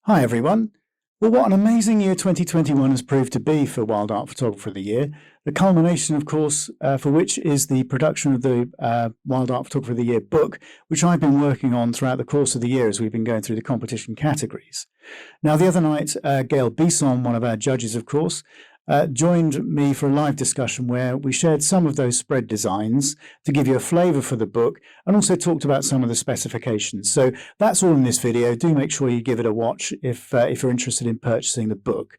Hi everyone. Well, what an amazing year 2021 has proved to be for Wild Art Photographer of the Year. The culmination, of course, for which is the production of the Wild Art Photographer of the Year book, which I've been working on throughout the course of the year as we've been going through the competition categories. Now, the other night, Gail Bisson, one of our judges, of course, joined me for a live discussion where we shared some of those spread designs to give you a flavour for the book and also talked about some of the specifications. So that's all in this video. Do make sure you give it a watch if you're interested in purchasing the book.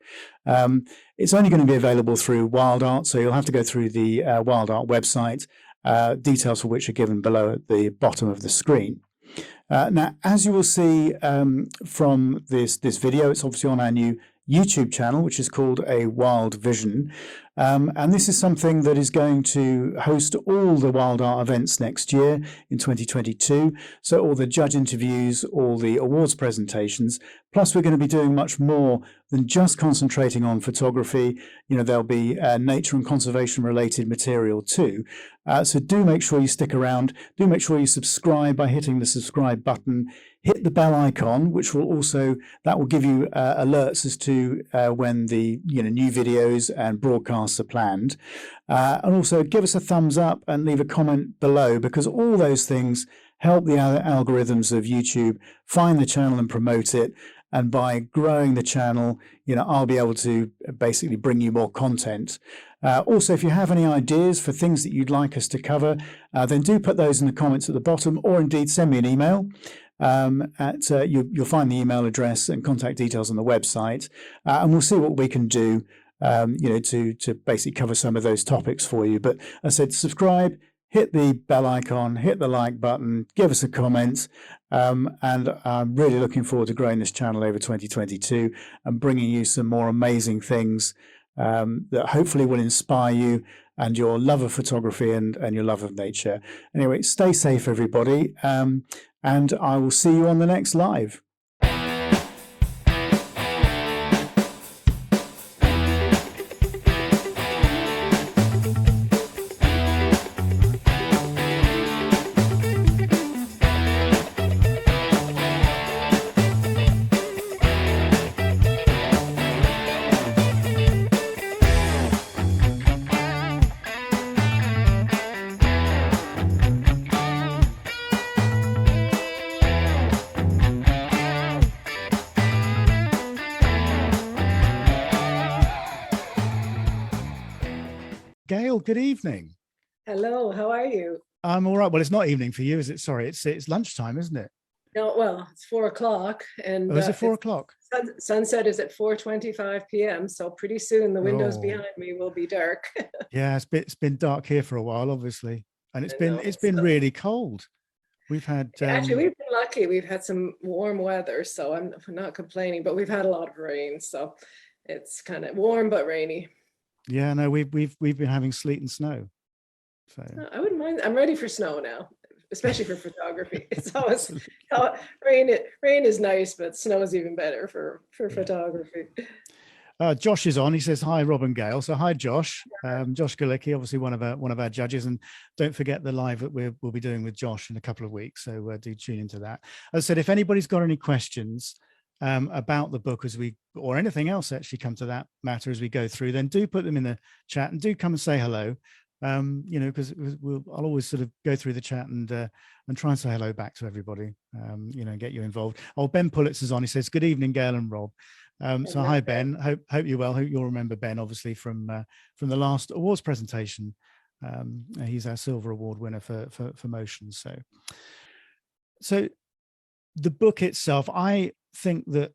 It's only going to be available through WildArt, so you'll have to go through the WildArt website, details for which are given below at the bottom of the screen. Now, as you will see from this video, it's obviously on our new YouTube channel, which is called A Wild Vision. And this is something that is going to host all the Wild Art events next year in 2022. So all the judge interviews, all the awards presentations, plus we're going to be doing much more than just concentrating on photography. You know, there'll be nature and conservation related material too. So do make sure you stick around. Do make sure you subscribe by hitting the subscribe button. Hit the bell icon, which will also, that will give you alerts as to when the new videos and broadcasts are planned. And also give us a thumbs up and leave a comment below, because all those things help the algorithms of YouTube find the channel and promote it. And by growing the channel, I'll be able to basically bring you more content. Also, if you have any ideas for things that you'd like us to cover, then do put those in the comments at the bottom, or indeed send me an email. You'll find the email address and contact details on the website, and we'll see what we can do, to basically cover some of those topics for you. But as I said, subscribe, hit the bell icon, hit the like button, give us a comment, and I'm really looking forward to growing this channel over 2022 and bringing you some more amazing things that hopefully will inspire you and your love of photography and your love of nature. Anyway, stay safe, everybody, and I will see you on the next live. Gail, good evening. Hello, how are you? I'm all right. Well, it's not evening for you, is it? Sorry, it's lunchtime, isn't it? No, well, it's 4 o'clock, and is it 4 o'clock? Sunset is at 4:25 p.m. So pretty soon the windows behind me will be dark. Yeah, it's been dark here for a while, obviously, and it's been really cold. We've had actually, we've been lucky. We've had some warm weather, so I'm not complaining. But we've had a lot of rain, so it's kind of warm but rainy. Yeah, no, we've been having sleet and snow. So I wouldn't mind. I'm ready for snow now, especially for photography. It's always rain is nice, but snow is even better for photography. Josh is on. He says hi, Rob and Gail. So hi, Josh. Josh Galicki, obviously one of our judges, and don't forget the live that we'll be doing with Josh in a couple of weeks. So do tune into that. As I said, if anybody's got any questions about the book or anything else actually come to that matter as we go through, then do put them in the chat and do come and say hello. Because I'll always sort of go through the chat and try and say hello back to everybody. Get you involved. Oh, Ben Pulitzer's on. He says good evening, Gail and Rob. So hi, Ben. Hope you're well. Hope you'll remember Ben, obviously from the last awards presentation. He's our silver award winner for motion. So the book itself, I think that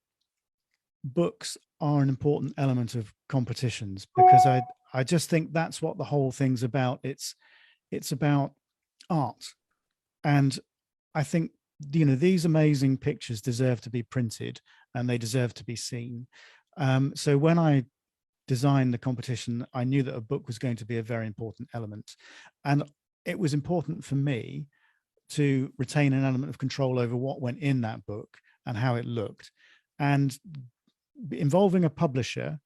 books are an important element of competitions, because I just think that's what the whole thing's about. It's about art, and I think these amazing pictures deserve to be printed and they deserve to be seen. So when I designed the competition, I knew that a book was going to be a very important element, and it was important for me to retain an element of control over what went in that book and how it looked. And involving a publisher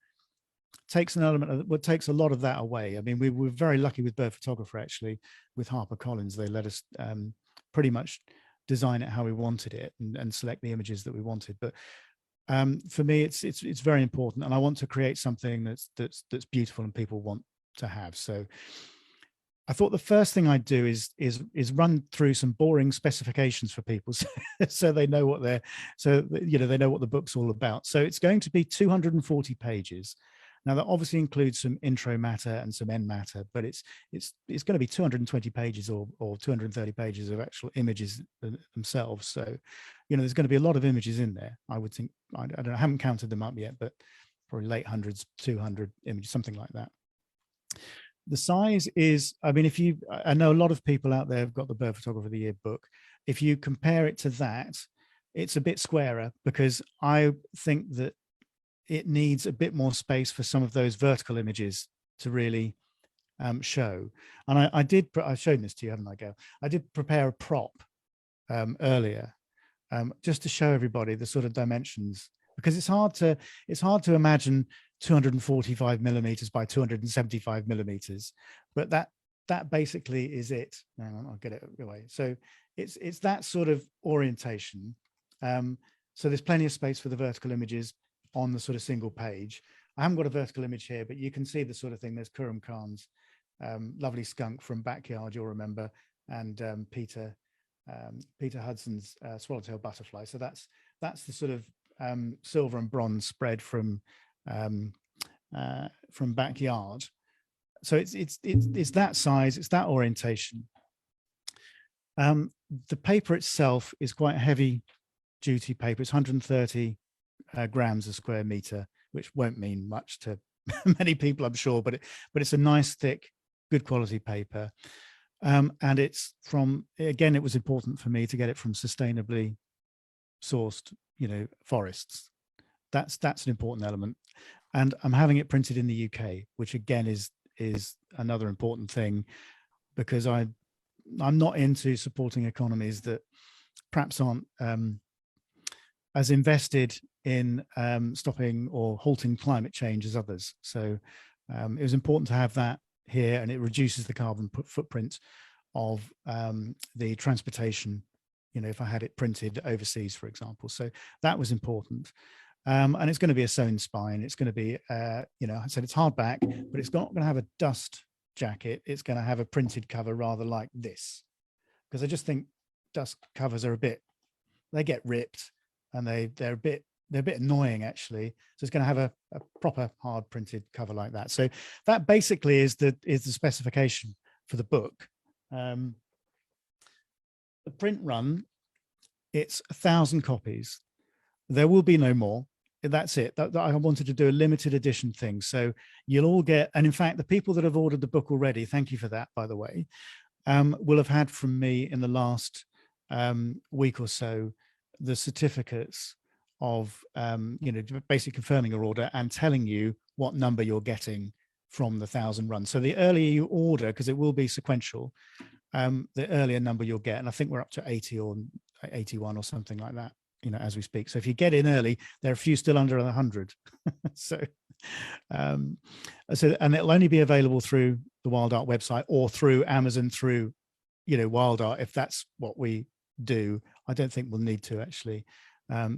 takes an element of what takes a lot of that away. I mean, we were very lucky with Bird Photographer, actually, with HarperCollins. They let us pretty much design it how we wanted it and select the images that we wanted. But for me, it's very important, and I want to create something that's beautiful and people want to have. So I thought the first thing I'd do is run through some boring specifications for people, so they know what they know what the book's all about. So it's going to be 240 pages. Now that obviously includes some intro matter and some end matter, but it's going to be 220 pages or 230 pages of actual images themselves. So, there's going to be a lot of images in there. I would think, I don't know, I haven't counted them up yet, but probably late hundreds, 200 images, something like that. The size is, I mean, I know a lot of people out there have got the Bird Photographer of the Year book. If you compare it to that, it's a bit squarer, because I think that it needs a bit more space for some of those vertical images to really show. And I've shown this to you, haven't I, Gail? I did prepare a prop earlier, just to show everybody the sort of dimensions, because it's hard to imagine 245 millimeters by 275 millimeters, but that basically is it. Hang on, I'll get it away. So it's that sort of orientation. So there's plenty of space for the vertical images on the sort of single page. I haven't got a vertical image here, but you can see the sort of thing. There's Khurram Khan's lovely skunk from Backyard, you'll remember, and Peter Hudson's swallowtail butterfly. So that's the sort of silver and bronze spread from Backyard. So it's that size, it's that orientation. The paper itself is quite heavy duty paper. It's 130 grams a square meter, which won't mean much to many people, I'm sure, but it's a nice, thick, good quality paper. And it's from, again, it was important for me to get it from sustainably sourced, forests. That's an important element. And I'm having it printed in the UK, which again is another important thing, because I'm not into supporting economies that perhaps aren't as invested in stopping or halting climate change as others. So it was important to have that here, and it reduces the carbon footprint of the transportation, if I had it printed overseas, for example. So that was important. And it's going to be a sewn spine. It's going to be, I said it's hardback, but it's not going to have a dust jacket. It's going to have a printed cover rather like this, because I just think dust covers are they get ripped, and they're a bit annoying, actually. So it's going to have a proper hard printed cover like that. So that basically is the specification for the book. The print run, it's 1,000 copies. There will be no more. That's it. I wanted to do a limited edition thing. So you'll all get, and in fact, the people that have ordered the book already, thank you for that, by the way, will have had from me in the last week or so the certificates of, basically confirming your order and telling you what number you're getting from the 1,000 runs. So the earlier you order, because it will be sequential, the earlier number you'll get. And I think we're up to 80 or 81 or something like that, as we speak. So if you get in early, there are a few still under 100. And it'll only be available through the WildArt website or through Amazon, through, WildArt, if that's what we do. I don't think we'll need to, actually.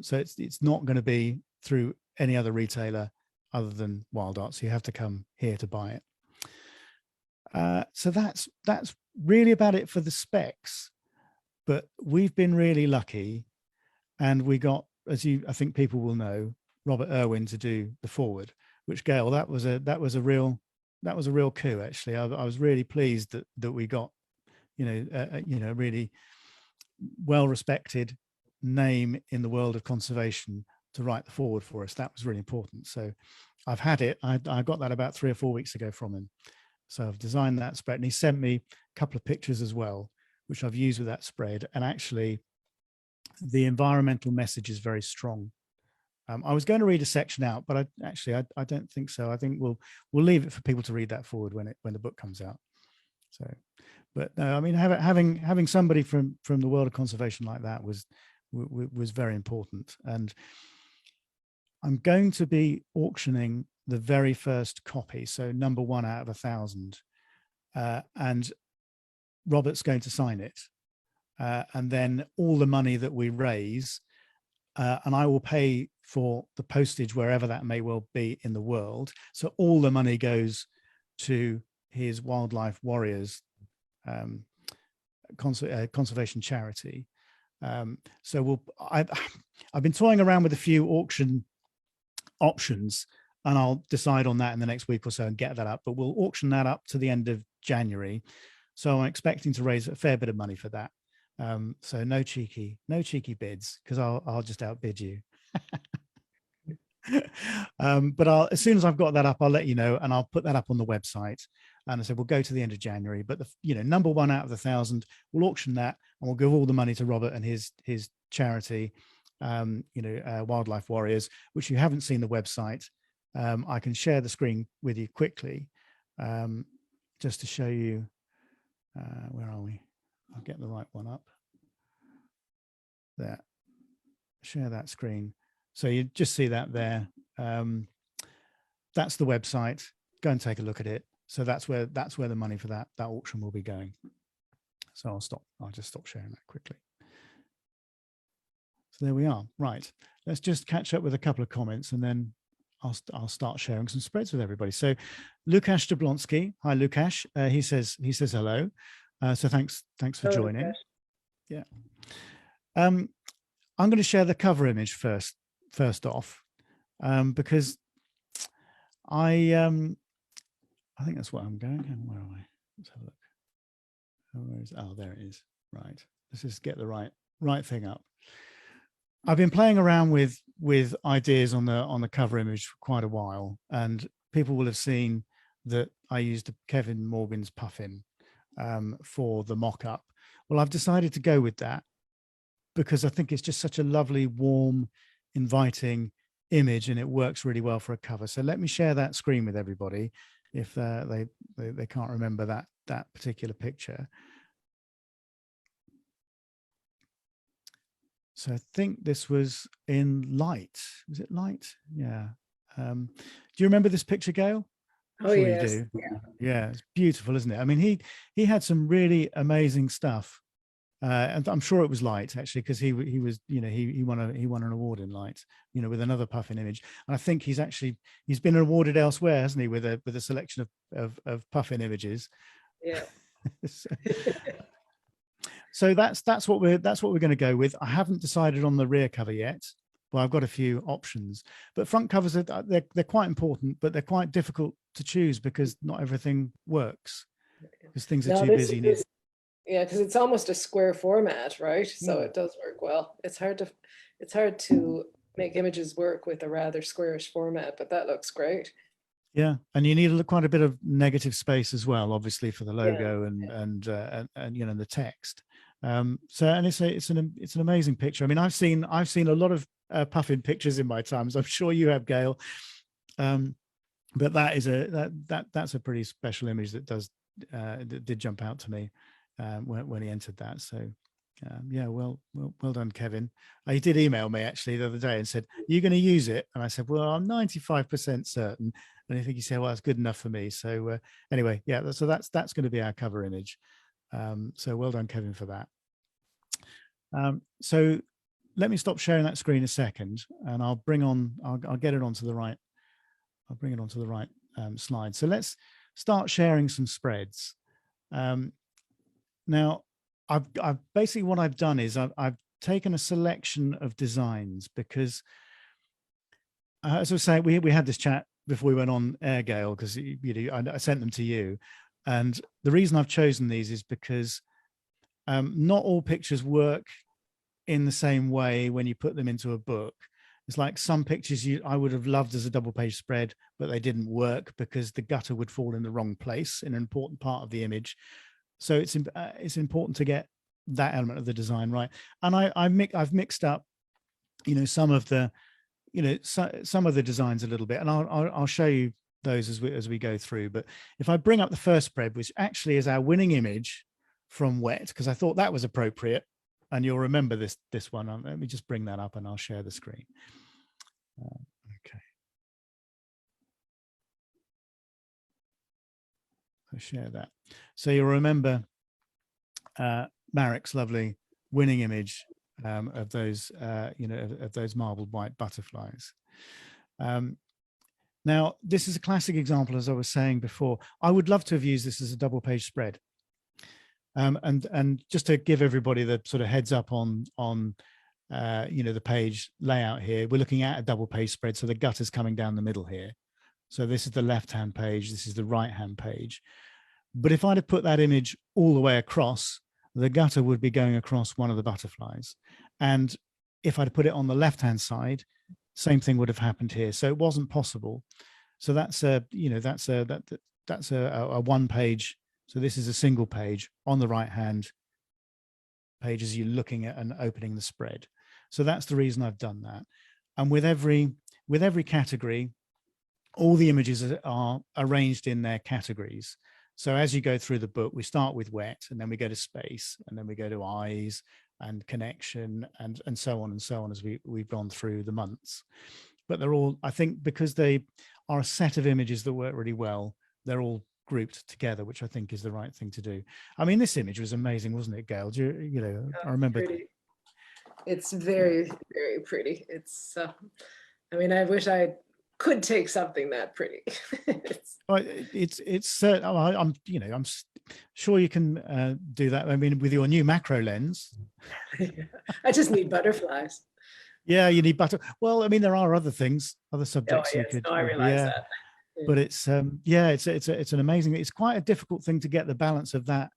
So it's not going to be through any other retailer other than WildArt. So you have to come here to buy it. So that's really about it for the specs. But we've been really lucky, and we got, as I think people will know, Robert Irwin to do the foreword, which, Gail, that was a real coup, actually. I was really pleased that we got, a really well-respected name in the world of conservation to write the foreword for us. That was really important. So I've had it. I got that about 3 or 4 weeks ago from him. So I've designed that spread, and he sent me a couple of pictures as well, which I've used with that spread. And actually, the environmental message is very strong. I was going to read a section out, but I don't think so. I think we'll leave it for people to read that forward when the book comes out. So, but no, I mean, having somebody from the world of conservation like that was very important. And I'm going to be auctioning the very first copy, so number 1 out of 1,000, and Robert's going to sign it, and then all the money that we raise, and I will pay for the postage wherever that may well be in the world. So all the money goes to his Wildlife Warriors conservation charity. So I've been toying around with a few auction options, and I'll decide on that in the next week or so and get that up, but we'll auction that up to the end of January. So I'm expecting to raise a fair bit of money for that. So no cheeky bids, because I'll just outbid you. But as soon as I've got that up, I'll let you know, and I'll put that up on the website. And I said we'll go to the end of January, but the number one out of the 1,000, we'll auction that, and we'll give all the money to Robert and his charity, Wildlife Warriors, which you haven't seen the website. I can share the screen with you quickly, just to show you. Where are we? I'll get the right one up. There. Share that screen. So you just see that there. That's the website. Go and take a look at it. So that's where the money for that auction will be going. So I'll just stop sharing that quickly. So there we are. Right. Let's just catch up with a couple of comments, and then I'll start sharing some spreads with everybody. So Lukasz Jablonski, hi Lukasz. He says hello. So thanks for joining. Lukasz. Yeah. I'm going to share the cover image first off, because I think that's where I'm going. Where am I? Let's have a look. Oh, there it is. Right. Let's just get the right thing up. I've been playing around with ideas on the cover image for quite a while, and people will have seen that I used Kevin Morgan's puffin for the mock-up. Well, I've decided to go with that because I think it's just such a lovely, warm, inviting image, and it works really well for a cover. So let me share that screen with everybody if they can't remember that particular picture. So I think this was in Light. Was it Light? Yeah. Do you remember this picture, Gail? Oh, sure yes. You do. Yeah, it's beautiful, isn't it? I mean, he had some really amazing stuff. And I'm sure it was Light, actually, because he was, he won an award in Light, with another puffin image. And I think he's been awarded elsewhere, hasn't he, with a selection of puffin images. Yeah. So that's what we're going to go with. I haven't decided on the rear cover yet. Well, I've got a few options, but front covers they're quite important, but they're quite difficult to choose because not everything works because things are too busy. Yeah, because it's almost a square format, right? So it does work well. It's hard to make images work with a rather squarish format, but that looks great. Yeah, and you need quite a bit of negative space as well, obviously, for the logo and the text. So and it's an amazing picture. I mean, I've seen a lot of puffin pictures in my time, as I'm sure you have, Gail. But that's a pretty special image that did jump out to me when he entered that. So yeah, well done, Kevin. He did email me actually the other day and said, "Are you going to use it?" And I said, "Well, I'm 95% certain." And I think he said, "Well, that's good enough for me." So anyway, yeah, so that's going to be our cover image. So well done, Kevin, for that. So let me stop sharing that screen a second, and I'll get it onto the right. I'll bring it onto the right slide. So let's start sharing some spreads. Now, I've basically what I've done is I've taken a selection of designs because, as I was saying, we had this chat before we went on air, Gail, because I sent them to you, and the reason I've chosen these is because not all pictures work in the same way when you put them into a book. It's like some pictures I would have loved as a double page spread, but they didn't work because the gutter would fall in the wrong place in an important part of the image. So it's important to get that element of the design right. And I've mixed up, some of the, some of the designs a little bit, and I'll show you those as we go through. But if I bring up the first spread, which actually is our winning image from Wet, because I thought that was appropriate, and you'll remember this one. Let me just bring that up, and I'll share the screen. Okay. I'll share that. So you'll remember Marek's lovely winning image of those, of those marbled white butterflies. Now, this is a classic example, as I was saying before. I would love to have used this as a double page spread. And just to give everybody the sort of heads up on the page layout here, we're looking at a double page spread. So the gutter's coming down the middle here. So this is the left-hand page, this is the right-hand page. But if I'd have put that image all the way across, the gutter would be going across one of the butterflies. And if I'd put it on the left-hand side, same thing would have happened here. So it wasn't possible. So that's a one page. So this is a single page on the right-hand page as you're looking at and opening the spread. So that's the reason I've done that. And with every category, all the images are arranged in their categories. So as you go through the book, we start with wet, and then we go to space, and then we go to eyes and connection, and so on and so on as we've gone through the months. But they're all, I think, because they are a set of images that work really well, they're all grouped together, which I think is the right thing to do. I mean, this image was amazing, wasn't it, Gail? I remember. Pretty. It's very, very pretty. It's, I mean, I wish I could take something that pretty. I'm sure you can do that. I mean, with your new macro lens. I just need butterflies. Yeah, you need well, I mean, there are other things, other subjects you could. No, I realize that. Yeah. But it's it's an amazing, it's quite a difficult thing to get the balance of that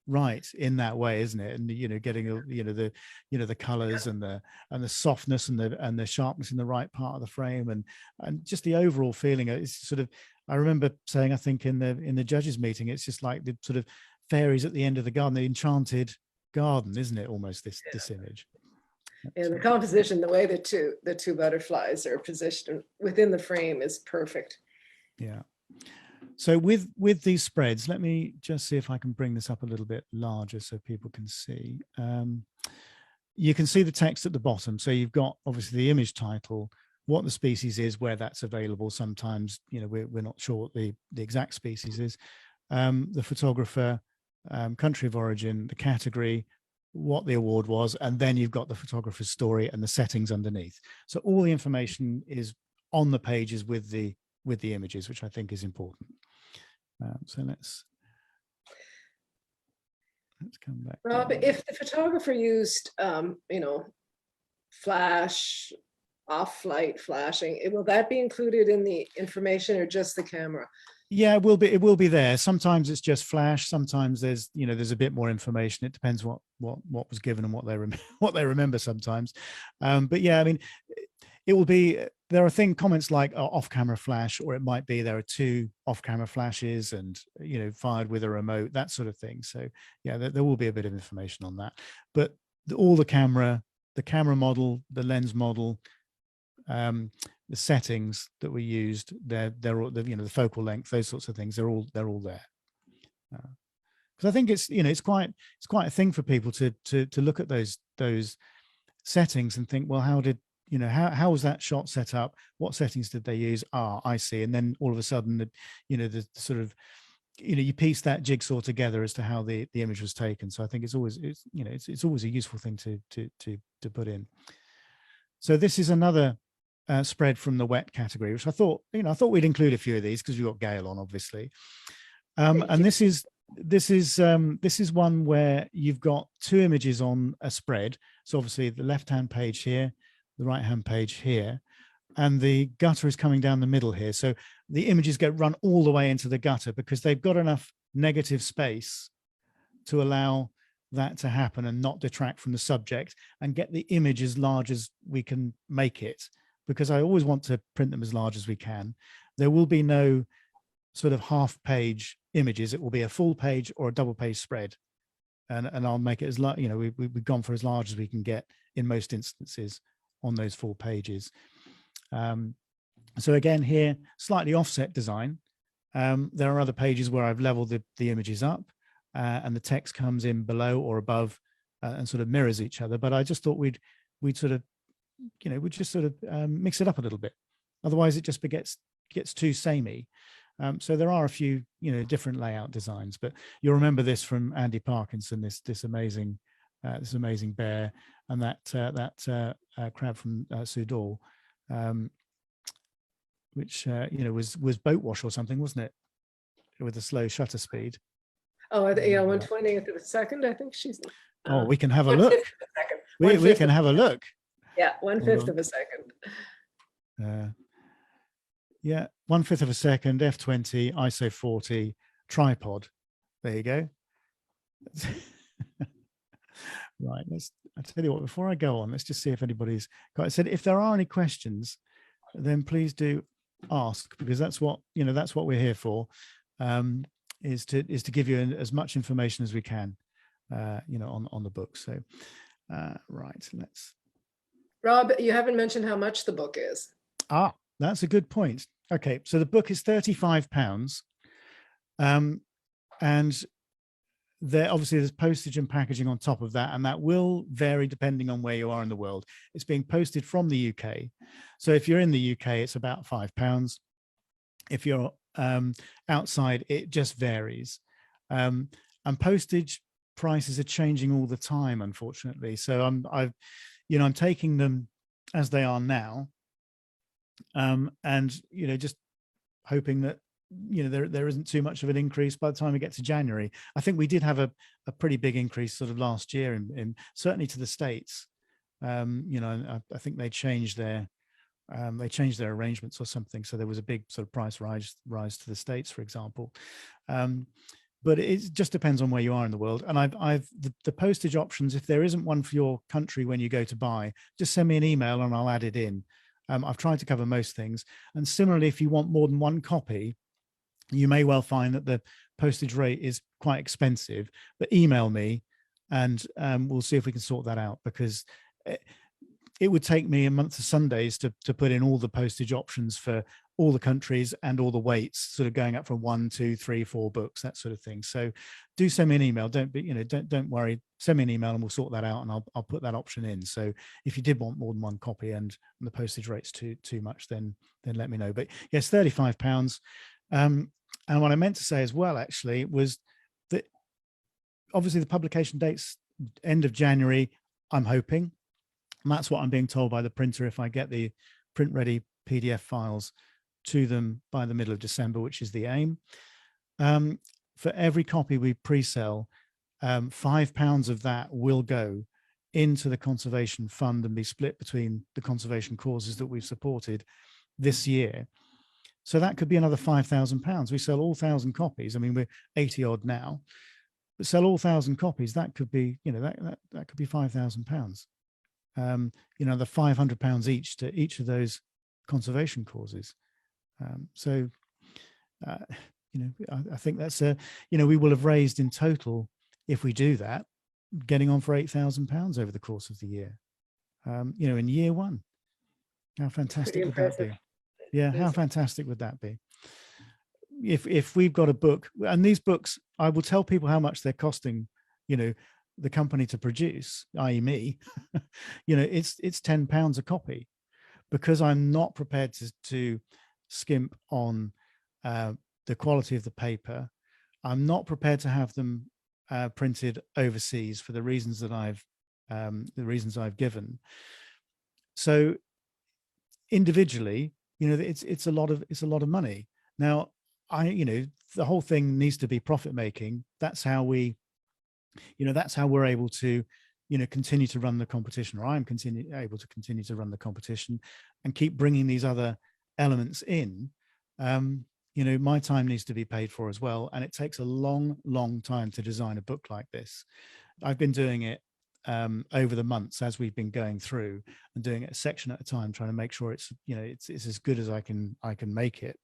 right in that way, isn't it? And getting the colors and the softness and the sharpness in the right part of the frame, and just the overall feeling. It's sort of, I remember saying, I think in the judges meeting, it's just like the sort of fairies at the end of the garden, the enchanted garden, isn't it? Almost this image. And the composition, the way the two butterflies are positioned within the frame is perfect. Yeah. So with these spreads, let me just see if I can bring this up a little bit larger so people can see. You can see the text at the bottom. So you've got obviously the image title, what the species is, where that's available. Sometimes, we're not sure what the exact species is. The photographer, country of origin, the category, what the award was, and then you've got the photographer's story and the settings underneath. So all the information is on the pages with the images, which I think is important. So let's come back. Well, but if the photographer used, flash, off-light flashing, will that be included in the information or just the camera? Yeah, it will be there. Sometimes it's just flash. Sometimes there's a bit more information. It depends what was given and what they remember sometimes. But yeah, I mean, it will be, there are comments like off-camera flash, or it might be there are two off-camera flashes and fired with a remote, that sort of thing. So yeah, there will be a bit of information on that. But all the camera model, the lens model, the settings that we used, they're all, the focal length, those sorts of things, they're all there. Because I think it's quite a thing for people to look at those settings and think, well, how did how was that shot set up? What settings did they use? I see. And then all of a sudden, the sort of, you piece that jigsaw together as to how the image was taken. So I think it's always a useful thing to put in. So this is another spread from the wet category, which I thought we'd include a few of these because we've got Gail on, obviously. And this is one where you've got two images on a spread. So obviously the left-hand page here, the right-hand page here, and the gutter is coming down the middle here. So the images run all the way into the gutter because they've got enough negative space to allow that to happen and not detract from the subject, and get the image as large as we can make it, because I always want to print them as large as we can. There will be no sort of half-page images. It will be a full page or a double-page spread, and I'll make it as large. We've gone for as large as we can get in most instances on those full pages. So again, here, slightly offset design. There are other pages where I've leveled the images up, and the text comes in below or above and sort of mirrors each other. But I just thought we'd sort of, we'd just sort of mix it up a little bit. Otherwise, it just gets too samey. So there are a few, different layout designs, but you'll remember this from Andy Parkinson, this amazing bear. and that crab from Sudal, which was boat wash or something, wasn't it, with a slow shutter speed. Oh, yeah, 1/20th of a second. I think she's. Oh, we can have a 1/5 look. of a second. We can have a look. Yeah, 1/5 of a second. Yeah, 1/5 of a second, f20, ISO 40, tripod. There you go. Right, I tell you what, before I go on, let's just see if anybody's got. I said, if there are any questions, then please do ask, because that's what we're here for, is to give you as much information as we can, on the book. So, right, let's. Rob, you haven't mentioned how much the book is. That's a good point. Okay, so the book is £35, and there's postage and packaging on top of that, and that will vary depending on where you are in the world. It's being posted from the UK, so if you're in the UK, it's about £5. If you're outside, it just varies, and postage prices are changing all the time, unfortunately. So I'm taking them as they are now, and just hoping that there isn't too much of an increase by the time we get to January. I think we did have a pretty big increase sort of last year, in certainly to the States. I think they changed their arrangements or something, so there was a big sort of price rise to the States, for example. But it just depends on where you are in the world. And the postage options, if there isn't one for your country when you go to buy, just send me an email and I'll add it in. I've tried to cover most things. And similarly, if you want more than one copy, you may well find that the postage rate is quite expensive, but email me and we'll see if we can sort that out, because it would take me a month of Sundays to put in all the postage options for all the countries and all the weights, sort of going up from 1, 2, 3, 4 books, that sort of thing. So do send me an email. Don't worry. Send me an email and we'll sort that out, and I'll put that option in. So if you did want more than one copy and the postage rate's too much, then let me know. But yes, £35. And what I meant to say as well, actually, was that obviously the publication date's end of January, I'm hoping. And that's what I'm being told by the printer, if I get the print ready PDF files to them by the middle of December, which is the aim. For every copy we pre-sell, £5 of that will go into the conservation fund and be split between the conservation causes that we've supported this year. So that could be another £5,000. We sell all 1,000 copies. I mean, we're 80 odd now, but sell all 1,000 copies. That could be, that could be £5,000. The £500 each to each of those conservation causes. I think that's we will have raised in total, if we do that, getting on for £8,000 over the course of the year. In year one. How fantastic would that be? Yeah, how fantastic would that be? If we've got a book, and these books, I will tell people how much they're costing, the company to produce, i.e. me, it's £10 a copy, because I'm not prepared to skimp on the quality of the paper. I'm not prepared to have them printed overseas for the reasons that I've given. So individually, it's a lot of money. Now, the whole thing needs to be profit making. That's how we're able to, continue to run the competition, or I'm able to continue to run the competition and keep bringing these other elements in. My time needs to be paid for as well. And it takes a long, long time to design a book like this. I've been doing it over the months as we've been going through, and doing it a section at a time, trying to make sure it's as good as I can make it,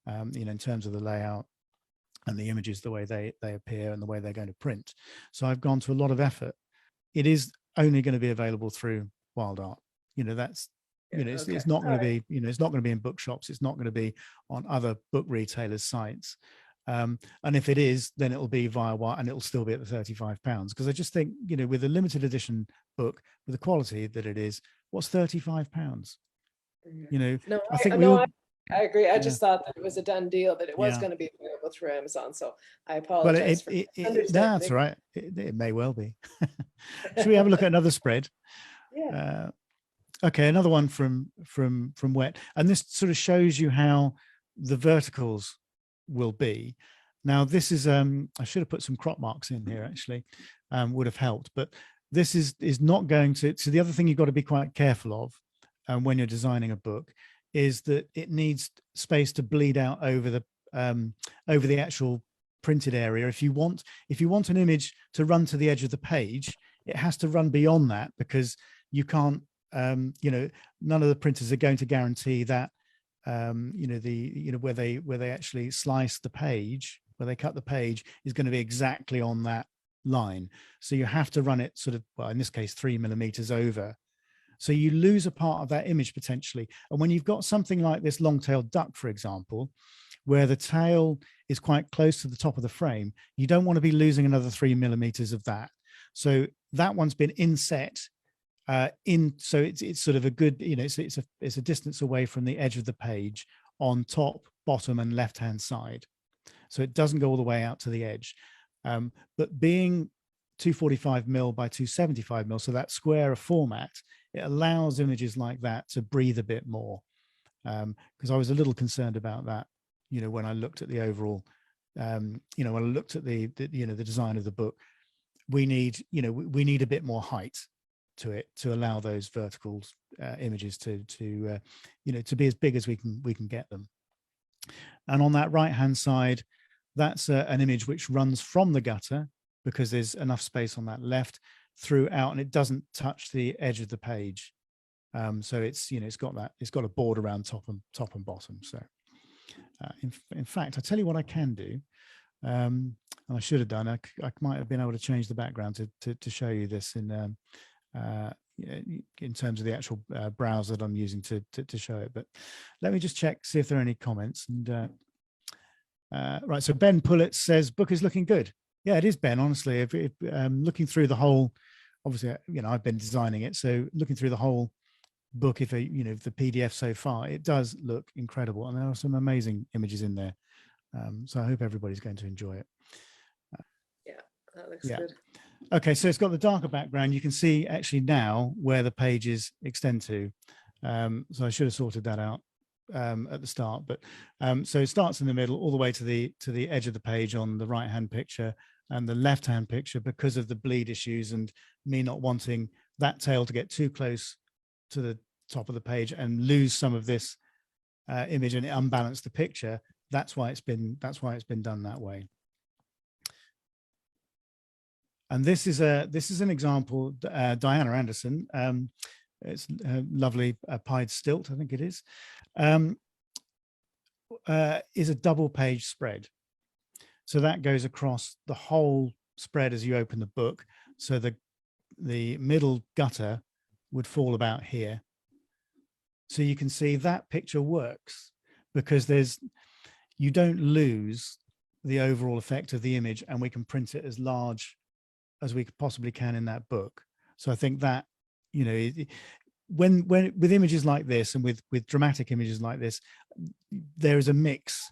in terms of the layout and the images, the way they appear and the way they're going to print. So I've gone to a lot of effort. It is only going to be available through WildArt. It's not going to be, it's not going to be in bookshops. It's not going to be on other book retailers' sites. And if it is, then it'll be via WildArt, and it'll still be at the £35. Because I just think, with a limited edition book, with the quality that it is, what's £35? No, I think I agree. I just thought that it was a done deal, that it was going to be available through Amazon, so I Well, apologize for that's understanding. all right. It may well be. Should we have a look at another spread? Yeah. Okay, another one from Wet, and this sort of shows you how the verticals will be. Now this is I should have put some crop marks in here actually, would have helped, but this is not going to. So the other thing you've got to be quite careful of when you're designing a book is that it needs space to bleed out over the actual printed area. If you want an image to run to the edge of the page, it has to run beyond that, because you can't none of the printers are going to guarantee that where they actually slice the page, where they cut the page, is going to be exactly on that line. So you have to run it sort of, well, in this case 3 millimeters over, so you lose a part of that image potentially. And when you've got something like this long-tailed duck, for example, where the tail is quite close to the top of the frame, you don't want to be losing another 3 millimeters of that. So that one's been inset so it's sort of a good, it's a distance away from the edge of the page on top, bottom, and left hand side, so it doesn't go all the way out to the edge. But being 245mm by 275mm, so that square format, it allows images like that to breathe a bit more, because I was a little concerned about that, when I looked at the overall, when I looked at the design of the book. We need a bit more height to it to allow those vertical images to be as big as we can get them. And on that right hand side, that's an image which runs from the gutter, because there's enough space on that left throughout, and it doesn't touch the edge of the page. So it's it's got a border around top and bottom. So in fact, I tell you what I can do, and I should have done, I might have been able to change the background to show you this in terms of the actual browser that I'm using to show it. But let me just check, see if there are any comments. And right, so Ben Pullett says book is looking good. Yeah, it is, Ben. Honestly, if looking through the whole, obviously, I've been designing it, so looking through the whole book, if the PDF so far, it does look incredible, and there are some amazing images in there. So I hope everybody's going to enjoy it. Yeah, that looks good. Okay, so it's got the darker background. You can see actually now where the pages extend to. So I should have sorted that out at the start, but so it starts in the middle all the way to the edge of the page on the right hand picture, and the left hand picture, because of the bleed issues and me not wanting that tail to get too close to the top of the page and lose some of this image and unbalance the picture. That's why it's been done that way. And this is an example. Diana Anderson, it's a lovely pied stilt, I think it is a double page spread. So that goes across the whole spread as you open the book. So the middle gutter would fall about here. So you can see that picture works, because you don't lose the overall effect of the image, and we can print it as large as we possibly can in that book. So I think that, when with images like this, and with dramatic images like this, there is a mix,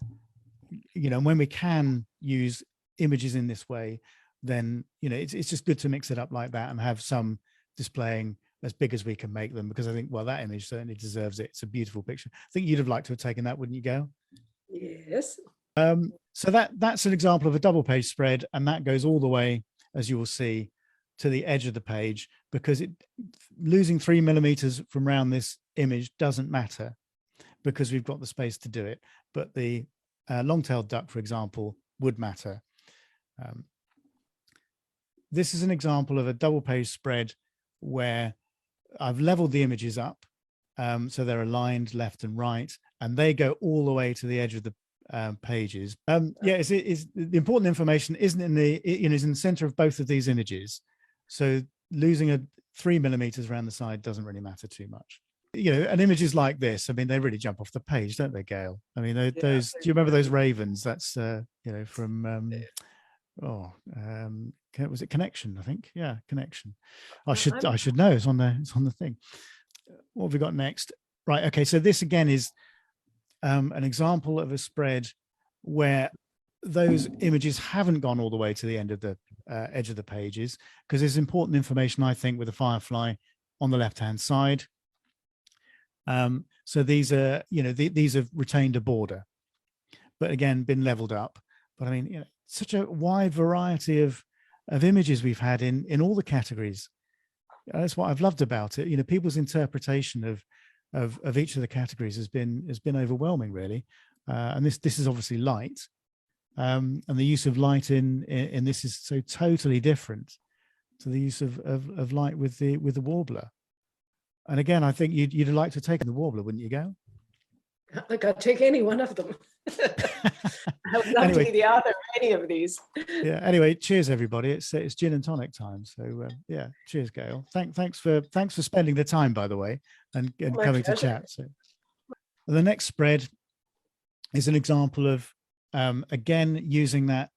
and when we can use images in this way, then it's just good to mix it up like that and have some displaying as big as we can make them, because I think, well, that image certainly deserves it. It's a beautiful picture. I think you'd have liked to have taken that, wouldn't you, Gail? Yes. So that's an example of a double page spread, and that goes all the way, as you will see, to the edge of the page, because losing 3 millimeters from around this image doesn't matter, because we've got the space to do it. But the long-tailed duck, for example, would matter. This is an example of a double page spread where I've leveled the images up, so they're aligned left and right, and they go all the way to the edge of the pages. Yeah, the important information isn't in is in the center of both of these images. So losing 3 millimeters around the side doesn't really matter too much. And images like this, I mean, they really jump off the page, don't they, Gail? I mean, those. Do you remember those ravens? That's from was it Connection? I think, yeah, Connection. I should know. It's on the thing. What have we got next? Right. Okay. So this again is an example of a spread where those images haven't gone all the way to the end of the edge of the pages, because there's important information, I think, with the Firefly on the left-hand side. So these are, these have retained a border, but again, been leveled up. But I mean, such a wide variety of images we've had in all the categories. That's what I've loved about it. People's interpretation of each of the categories has been overwhelming, really. And this is obviously light, and the use of light in this is so totally different to the use of light with the warbler. And again, I think you'd like to take the warbler, wouldn't you, Gail? Like, I'd take any one of them. I would love to be the author of any of these. Yeah. Anyway, cheers everybody. It's gin and tonic time. So yeah, cheers, Gail. Thanks for spending the time, by the way, and coming to chat. So the next spread is an example of again using that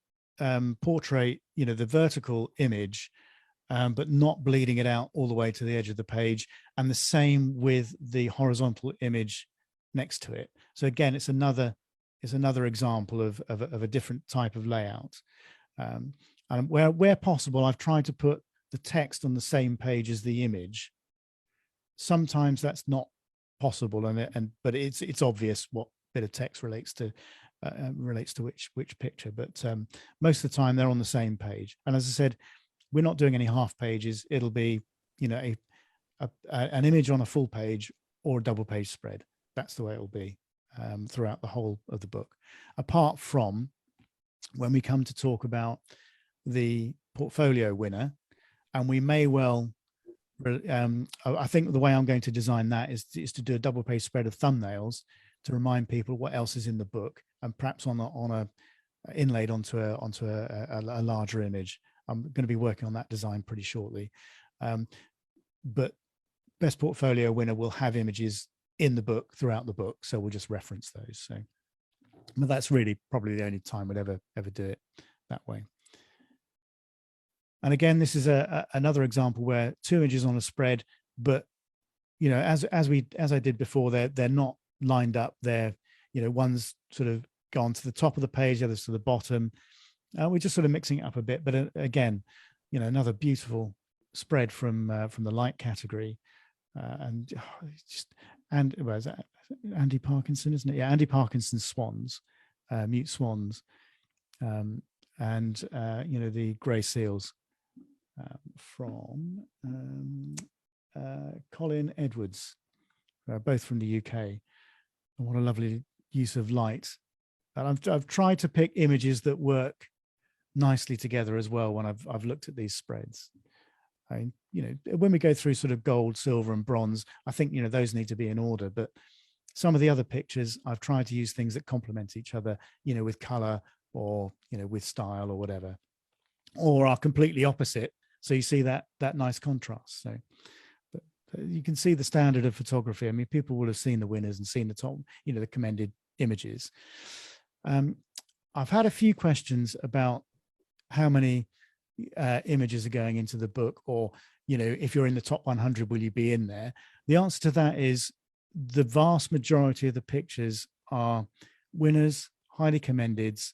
portrait, the vertical image, but not bleeding it out all the way to the edge of the page, and the same with the horizontal image next to it. So again, it's another example of a different type of layout. And where possible, I've tried to put the text on the same page as the image. Sometimes that's not possible, but it's obvious what bit of text relates to which picture. But most of the time they're on the same page. And as I said, we're not doing any half pages. It'll be an image on a full page or a double page spread. That's the way it will be throughout the whole of the book, apart from when we come to talk about the portfolio winner. And we may well, I think the way I'm going to design that is to do a double page spread of thumbnails to remind people what else is in the book, and perhaps on a inlaid onto a larger image. I'm going to be working on that design pretty shortly. But best portfolio winner will have images in the book throughout the book, so we'll just reference those. So, but that's really probably the only time we'd ever do it that way. And again, this is another example where two images on a spread, but as I did before, they're not lined up. They're one's sort of gone to the top of the page, the other's to the bottom. We're just sort of mixing it up a bit, but again, another beautiful spread from the light category, and well, is that Andy Parkinson, isn't it? Yeah, Andy Parkinson's swans, mute swans, and the grey seals from Colin Edwards, both from the UK. And what a lovely use of light. And I've tried to pick images that work nicely together as well when I've looked at these spreads. When we go through sort of gold, silver and bronze, I think those need to be in order, but some of the other pictures I've tried to use things that complement each other, with color or with style or whatever, or are completely opposite, so you see that nice contrast. So but you can see the standard of photography. I mean, people will have seen the winners and seen the top, the commended images. I've had a few questions about how many images are going into the book, or if you're in the top 100, will you be in there? The answer to that is the vast majority of the pictures are winners, highly commendeds,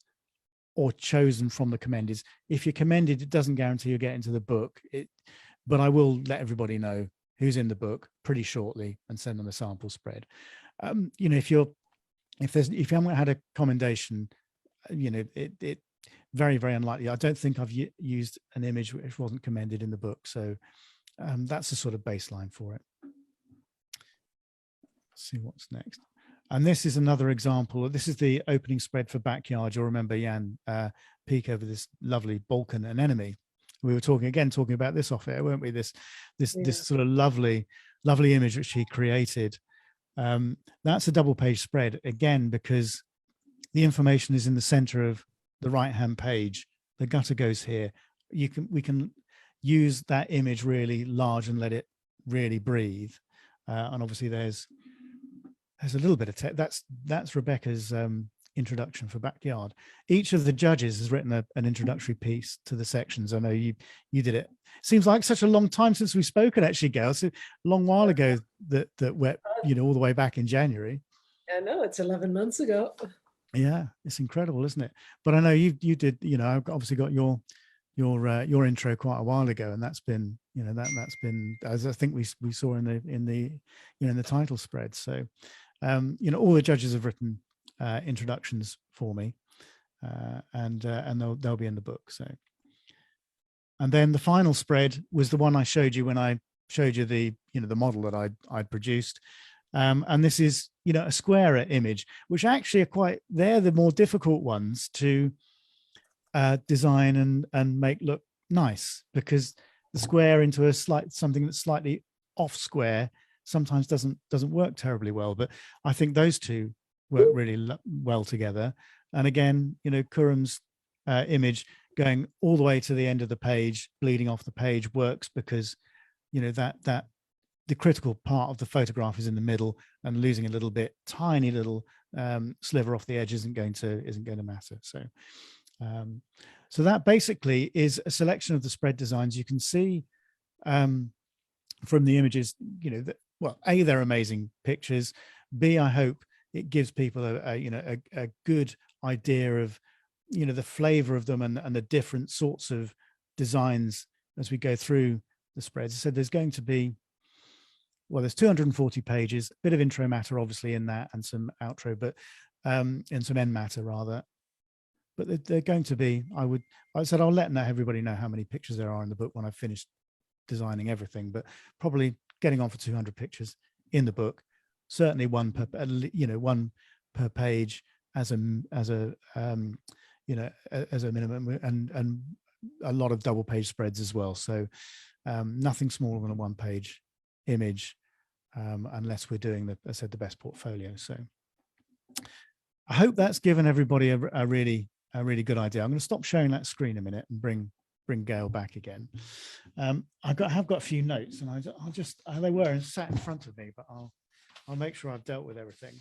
or chosen from the commendeds. If you're commended, it doesn't guarantee you get into the book, but I will let everybody know who's in the book pretty shortly and send them a sample spread. If you haven't had a commendation, it very, very unlikely. I don't think I've used an image which wasn't commended in the book. So that's the sort of baseline for it. Let's see what's next. And this is another example. This is the opening spread for Backyard. You'll remember Jan peek over this lovely Balkan anemone. We were talking about this off air, weren't we? This sort of lovely image which he created. That's a double page spread again, because the information is in the center of the right hand page. The gutter goes here. We can use that image really large and let it really breathe. And obviously there's a little bit of text. That's Rebecca's introduction for Backyard. Each of the judges has written an introductory piece to the sections. I know you did it. Seems like such a long time since we've spoken, actually, Gail. It's a long while ago that went all the way back in January. I know, it's 11 months ago. Yeah, it's incredible, isn't it? But I know you did, you know, I've obviously got your intro quite a while ago, and that's been, you know, that's been, as I think we saw in the you know, in the title spread. So you know, all the judges have written introductions for me, and they'll be in the book. So, and then the final spread was the one I showed you when I showed you the, you know, the model that I'd produced. And this is, you know, a squarer image, which actually are quite, they're the more difficult ones to design and make look nice, because the square into a something that's slightly off square sometimes doesn't work terribly well. But I think those two work really well together. And again, you know, Khurram's image going all the way to the end of the page, bleeding off the page, works because, you know, that the critical part of the photograph is in the middle, and losing a little bit, tiny little sliver off the edge isn't going to matter. So so that basically is a selection of the spread designs. You can see from the images, you know, that, well, A, they're amazing pictures. B, I hope it gives people a good idea of, you know, the flavor of them and the different sorts of designs as we go through the spreads. I said there's going to be, well, there's 240 pages, a bit of intro matter obviously in that, and some outro, but and some end matter rather. But they're going to be, I said I'll let everybody know how many pictures there are in the book when I've finished designing everything, but probably getting on for 200 pictures in the book, certainly one per page as a minimum, and a lot of double page spreads as well. So nothing smaller than a 1-page image, unless we're doing I said the best portfolio. So I hope that's given everybody a really good idea. I'm going to stop sharing that screen a minute and bring Gail back again. I've got a few notes, and I'll just, they were sat in front of me, but I'll make sure I've dealt with everything.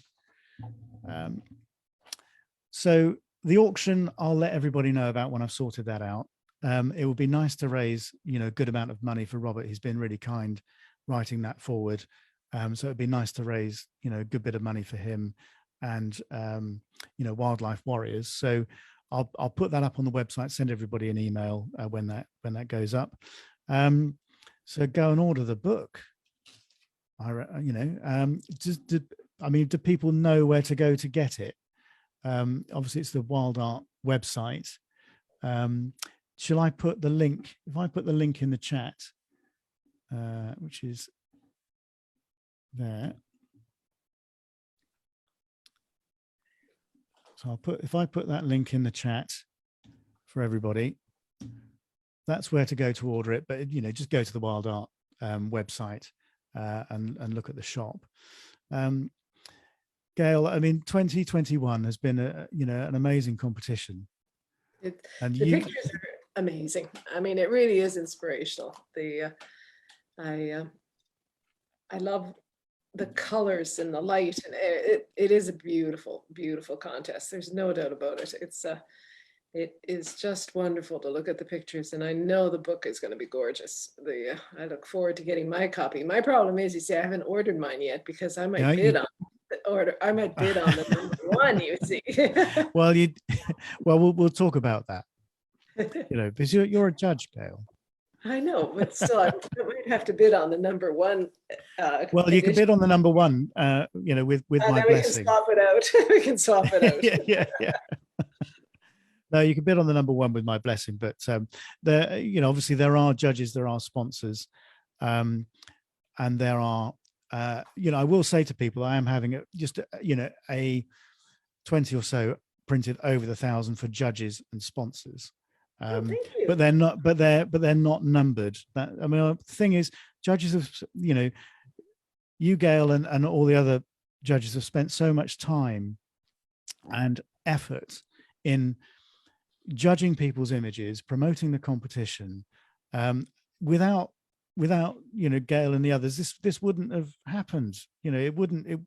So the auction, I'll let everybody know about when I've sorted that out. It would be nice to raise, you know, a good amount of money for Robert. He's been really kind writing that forward. So it'd be nice to raise, you know, a good bit of money for him and, you know, Wildlife Warriors. So I'll put that up on the website, send everybody an email when that goes up. So go and order the book. Do people know where to go to get it? Obviously it's the WildArt website. Shall I put the link? If I put the link in the chat, which is there. So if I put that link in the chat for everybody, that's where to go to order it. But, you know, just go to the WildArt website and look at the shop. Gail, I mean, 2021 has been an amazing competition. The pictures are amazing. I mean, it really is inspirational. I love the colors and the light, and it is a beautiful, beautiful contest. There's no doubt about it. It is just wonderful to look at the pictures, and I know the book is going to be gorgeous. I look forward to getting my copy. My problem is, you see, I haven't ordered mine yet because I might bid on the order. I might bid on the number one. You see. Well, we'll talk about that. You know, because you're a judge, Gail. I know, but still, I might have to bid on the number one. Well, you can bid on the number one, you know, with my blessing. We can swap it out. We can swap it out. yeah. No, you can bid on the number one with my blessing, but there, you know, obviously there are judges, there are sponsors, and there are, you know, I will say to people, I am having a 20 or so printed over the 1,000 for judges and sponsors. Thank you. But they're not numbered. I mean, the thing is, judges have, you know, you, Gail, and all the other judges have spent so much time and effort in judging people's images, promoting the competition. Without you know, Gail and the others, this wouldn't have happened. You know, it wouldn't.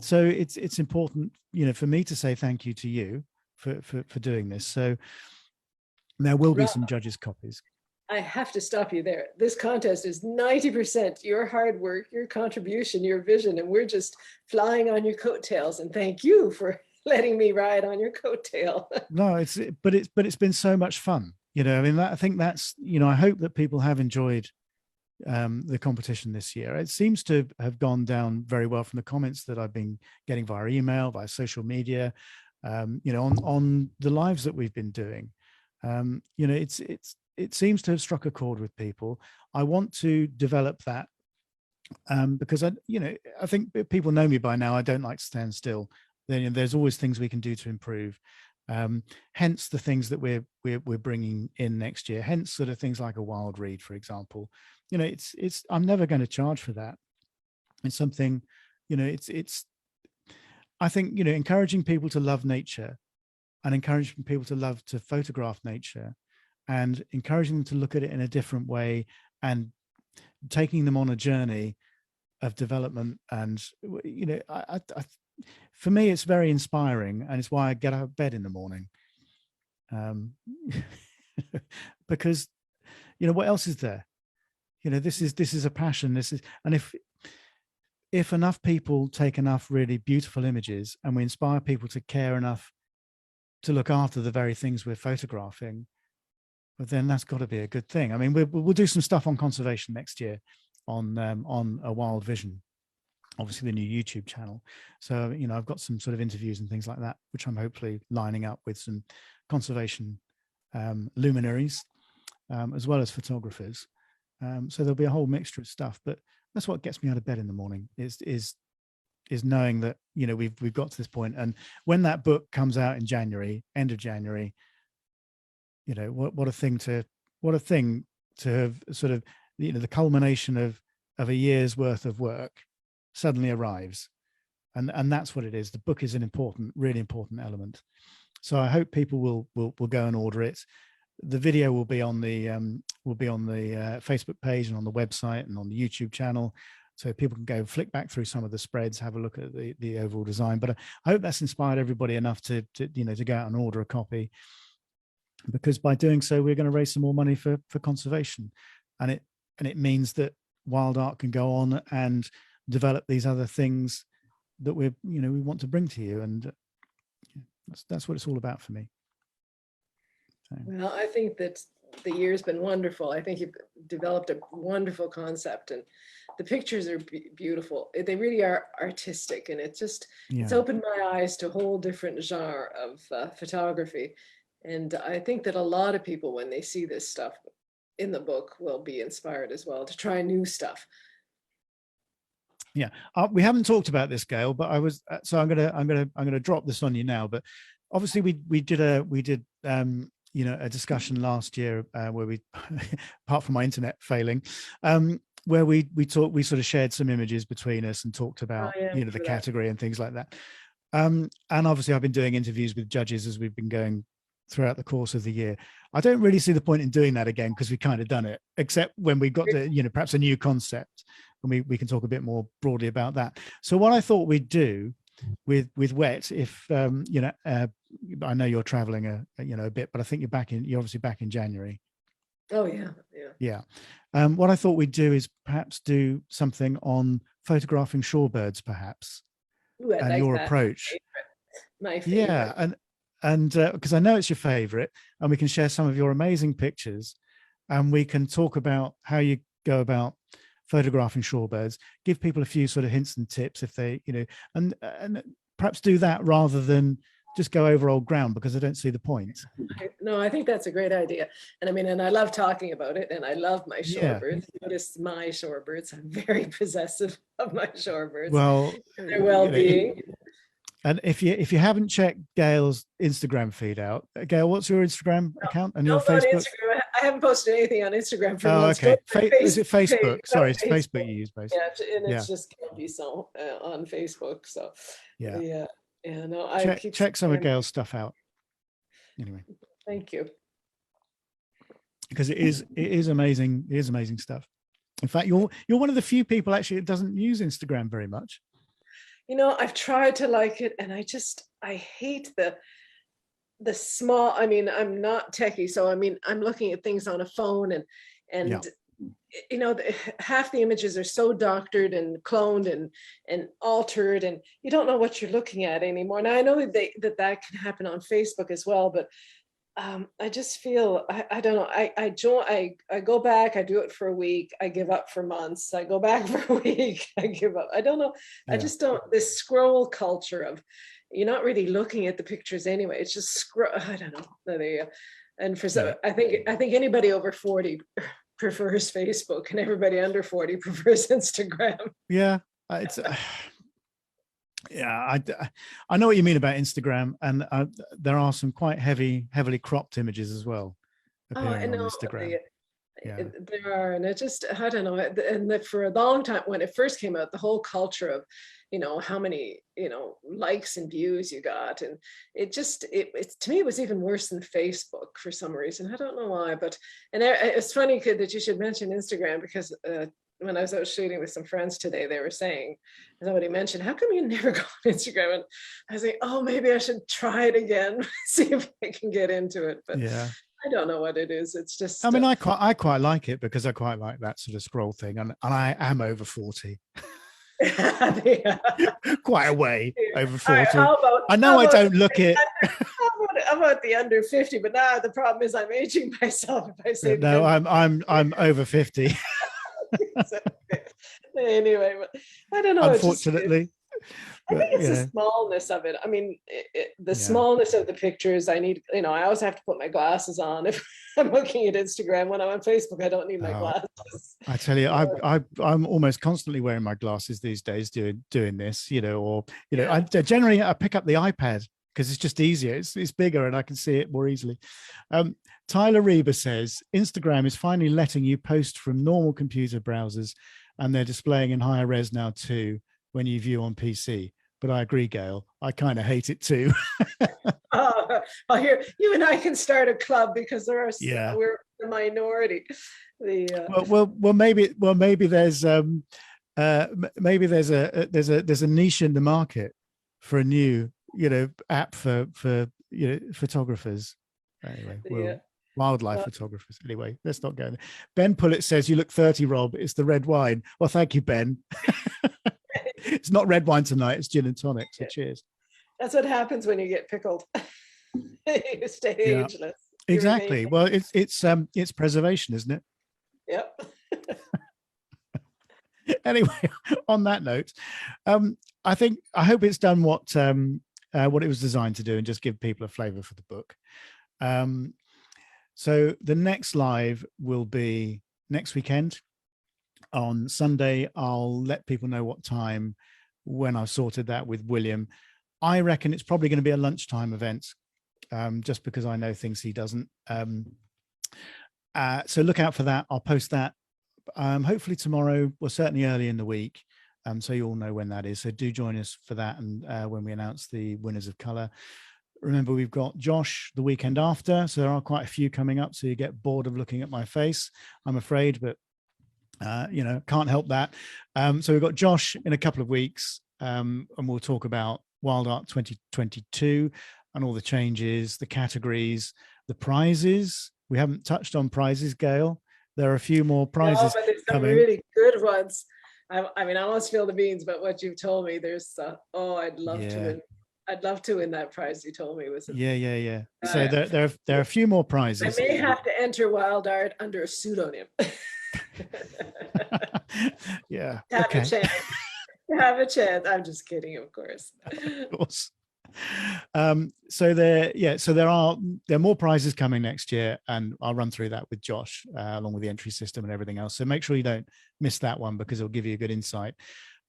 So it's important, you know, for me to say thank you to you for doing this. So there will be some judges' copies. I have to stop you there. This contest is 90% your hard work, your contribution, your vision, and we're just flying on your coattails. And thank you for letting me ride on your coattail. No, but it's been so much fun. You know, I mean, I think that's, you know, I hope that people have enjoyed the competition this year. It seems to have gone down very well from the comments that I've been getting via email, via social media, you know, on the lives that we've been doing. You know, it seems to have struck a chord with people. I want to develop that because you know, I think people know me by now. I don't like to stand still. Then there's always things we can do to improve. Hence the things that we're bringing in next year. Hence sort of things like a wild read, for example. You know, I'm never going to charge for that. It's something, you know, I think, you know, encouraging people to love nature and encouraging people to love to photograph nature and encouraging them to look at it in a different way and taking them on a journey of development. And, you know, for me, it's very inspiring, and it's why I get out of bed in the morning. Because, you know, what else is there? You know, this is a passion. And if enough people take enough really beautiful images and we inspire people to care enough to look after the very things we're photographing, well, then that's got to be a good thing. I mean, we'll do some stuff on conservation next year on a Wild Vision, obviously the new YouTube channel. So, you know, I've got some sort of interviews and things like that, which I'm hopefully lining up with some conservation luminaries, as well as photographers. So there'll be a whole mixture of stuff, but that's what gets me out of bed in the morning is knowing that, you know, we've got to this point. And when that book comes out in January, end of January, you know, what a thing to have sort of, you know, the culmination of a year's worth of work suddenly arrives. And that's what it is. The book is an important, really important element. So I hope people will go and order it. The video will be on the Facebook page and on the website and on the YouTube channel, so people can go flick back through some of the spreads, have a look at the overall design. But I hope that's inspired everybody enough to you know, to go out and order a copy, because by doing so we're going to raise some more money for conservation, and it means that Wild Art can go on and develop these other things that we want to bring to you, and that's what it's all about for me. Well, I think that the year's been wonderful. I think you've developed a wonderful concept, and the pictures are beautiful. They really are artistic, and it's opened my eyes to a whole different genre of photography. And I think that a lot of people, when they see this stuff in the book, will be inspired as well to try new stuff. Yeah, we haven't talked about this, Gail, but so I'm gonna drop this on you now. But obviously we did you know, a discussion last year where we, apart from my internet failing, where we sort of shared some images between us and talked about, you know, the category and things like that. And obviously I've been doing interviews with judges as we've been going throughout the course of the year. I don't really see the point in doing that again, because we've kind of done it, except when we got to, you know, perhaps a new concept, and we can talk a bit more broadly about that. So what I thought we'd do with WET, if you know, I know you're traveling you know, a bit, but I think you're obviously back in January. Oh yeah. What I thought we'd do is perhaps do something on photographing shorebirds, perhaps. Ooh, and like your that. approach. My favorite. Yeah, and because I know it's your favorite, and we can share some of your amazing pictures, and we can talk about how you go about photographing shorebirds, give people a few sort of hints and tips if they, you know, and perhaps do that rather than just go over old ground, because I don't see the point. No, I think that's a great idea. And I mean, and I love talking about it, and I love my shorebirds. Notice my shorebirds. I'm very possessive of my shorebirds. Well, their well-being. You know, and if you haven't checked Gail's Instagram feed out, Gail, what's your Instagram account and your Facebook? Instagram. I haven't posted anything on Instagram for months. Okay. Is it Facebook? Sorry, it's Facebook you use, basically. Yeah, and it's just Candy So on Facebook. So yeah. No, I check some of Gail's stuff out. Anyway. Thank you. Because it is amazing. It is amazing stuff. In fact, you're one of the few people actually that doesn't use Instagram very much. You know, I've tried to like it, and I hate the small, I mean, I'm not techie, so I mean, I'm looking at things on a phone, and you know, half the images are so doctored and cloned and altered, and you don't know what you're looking at anymore. Now I know that that can happen on Facebook as well, but I just feel I don't know. I go back, I do it for a week, I give up for months, I go back for a week, I give up. I don't know. Yeah. I just don't, this scroll culture of, you're not really looking at the pictures anyway. It's just scroll. I don't know. And for some, I think anybody over 40 prefers Facebook, and everybody under 40 prefers Instagram. Yeah, it's yeah, I know what you mean about Instagram, and there are some quite heavily cropped images as well appearing on Instagram. There are, and it just, I don't know. And for a long time, when it first came out, the whole culture of, you know, how many, you know, likes and views you got, and it just, it to me, it was even worse than Facebook for some reason. I don't know why, but, and it's funny that you should mention Instagram, because when I was out shooting with some friends today, they were saying, somebody mentioned, how come you never go on Instagram? And I was like, oh, maybe I should try it again, see if I can get into it. But yeah, I don't know what it is. It's just, I mean, I quite like it, because I quite like that sort of scroll thing, and I am over 40. Quite a way over 40. I know I don't look it. How about the under 50? But now the problem is I'm aging myself if I say no. I'm over 50. Anyway, but I don't know. Unfortunately, I think it's the smallness of it. I mean, the smallness of the pictures. I need, you know, I always have to put my glasses on if I'm looking at Instagram. When I'm on Facebook, I don't need my glasses. I tell you, I'm almost constantly wearing my glasses these days doing this, you know, or, you know, I generally pick up the iPad because it's just easier. It's bigger and I can see it more easily. Tyler Reba says, Instagram is finally letting you post from normal computer browsers, and they're displaying in higher res now too when you view on PC. But I agree, Gail, I kind of hate it too. Well, here, you and I can start a club, because there are we're the minority. Well, maybe there's there's a niche in the market for a new, you know, app for you know, photographers. Anyway, wildlife photographers. Anyway, let's not go there. Ben Pullett says, you look 30, Rob. It's the red wine. Well, thank you, Ben. It's not red wine tonight, it's gin and tonic, so cheers. That's what happens when you get pickled. You stay ageless. Exactly. Well, it's preservation, isn't it? Yep. Anyway, on that note, I hope it's done what it was designed to do, and just give people a flavor for the book. So the next live will be next weekend on Sunday. I'll let people know what time when I've sorted that with William. I reckon it's probably going to be a lunchtime event, just because I know things he doesn't. So look out for that. I'll post that hopefully tomorrow, or certainly early in the week, so you all know when that is. So do join us for that, and when we announce the winners of colour. Remember, we've got Josh the weekend after, so there are quite a few coming up, so you get bored of looking at my face, I'm afraid, but you know, can't help that. So we've got Josh in a couple of weeks, and we'll talk about WildArt 2022 and all the changes, the categories, the prizes. We haven't touched on prizes, Gail. There are a few more prizes but there's some coming. really good ones. I mean, I won't spill the beans, but what you've told me, there's I'd love to win. I'd love to win that prize you told me was. So there are a few more prizes. I may have to enter WildArt under a pseudonym. Have a chance. I'm just kidding, of course. Of course. So there are more prizes coming next year, and I'll run through that with Josh along with the entry system and everything else. So make sure you don't miss that one, because it'll give you a good insight.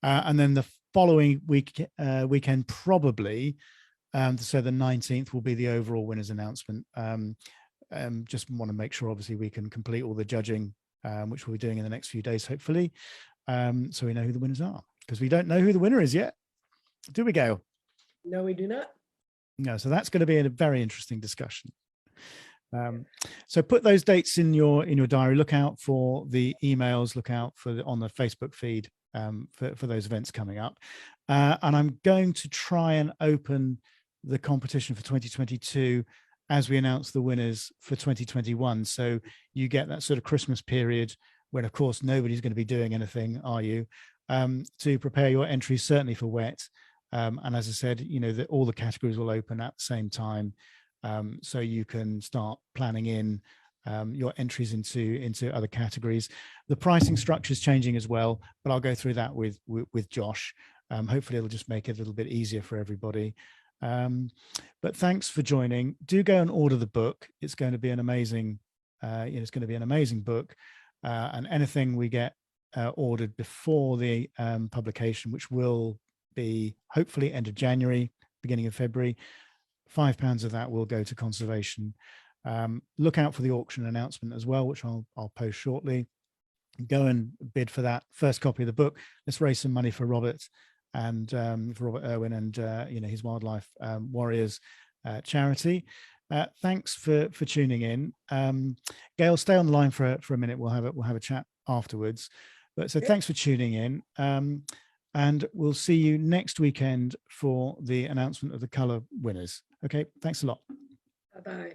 And then the following weekend probably, so the 19th will be the overall winners announcement. Just want to make sure obviously we can complete all the judging, which we'll be doing in the next few days hopefully, so we know who the winners are, because we don't know who the winner is yet, do we, Gail? No, we do not. No, so that's going to be a very interesting discussion. So put those dates in your diary. Look out for the emails. Look out for on the Facebook feed for those events coming up. And I'm going to try and open the competition for 2022 as we announce the winners for 2021. So you get that sort of Christmas period when of course nobody's going to be doing anything, are you? To prepare your entries, certainly for wet. And as I said, you know, that all the categories will open at the same time. So you can start planning in your entries into other categories. The pricing structure is changing as well, but I'll go through that with Josh. Hopefully it'll just make it a little bit easier for everybody. But thanks for joining. Do go and order the book. It's going to be an amazing, it's going to be an amazing book. And anything we get ordered before the publication, which will be hopefully end of January, beginning of February, £5 of that will go to conservation. Look out for the auction announcement as well, which I'll post shortly. Go and bid for that first copy of the book. Let's raise some money for Robert and for Robert Irwin and his Wildlife Warriors charity. Thanks for tuning in. Gail, stay on the line for a minute. We'll have a chat afterwards. But so thanks for tuning in. And we'll see you next weekend for the announcement of the colour winners. Okay, thanks a lot. Bye-bye.